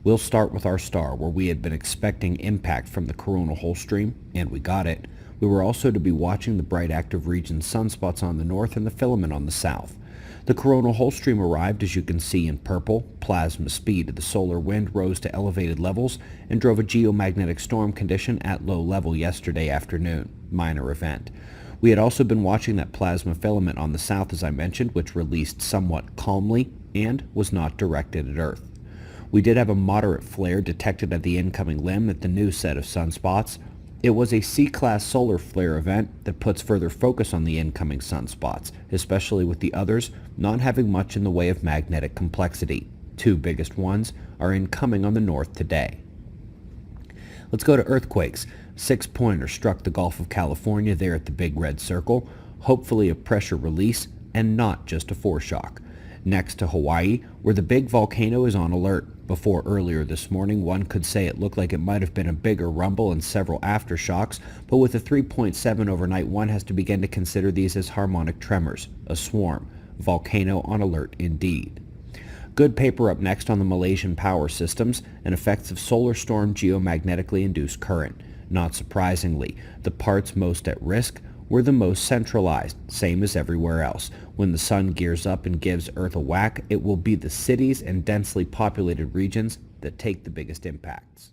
We'll start with our star, where we had been expecting impact from the coronal hole stream, and we got it. We were also to be watching the bright active region sunspots on the north and the filament on the south. The coronal hole stream arrived, as you can see, in purple. Plasma speed of the solar wind rose to elevated levels and drove a geomagnetic storm condition at low level yesterday afternoon. Minor event. We had also been watching that plasma filament on the south, as I mentioned, which released somewhat calmly and was not directed at Earth. We did have a moderate flare detected at the incoming limb at the new set of sunspots. It was a C-class solar flare event that puts further focus on the incoming sunspots, especially with the others not having much in the way of magnetic complexity. Two biggest ones are incoming on the north today. Let's go to earthquakes. 6-pointer struck the Gulf of California there at the Big Red Circle, hopefully a pressure release and not just a foreshock. Next to Hawaii, where the big volcano is on alert. Before earlier this morning, one could say it looked like it might have been a bigger rumble and several aftershocks, but with a 3.7 overnight, one has to begin to consider these as harmonic tremors, a swarm. Volcano on alert indeed. Good paper up next on the Malaysian power systems and effects of solar storm geomagnetically induced current. Not surprisingly, the parts most at risk were the most centralized, same as everywhere else. When the sun gears up and gives Earth a whack, it will be the cities and densely populated regions that take the biggest impacts.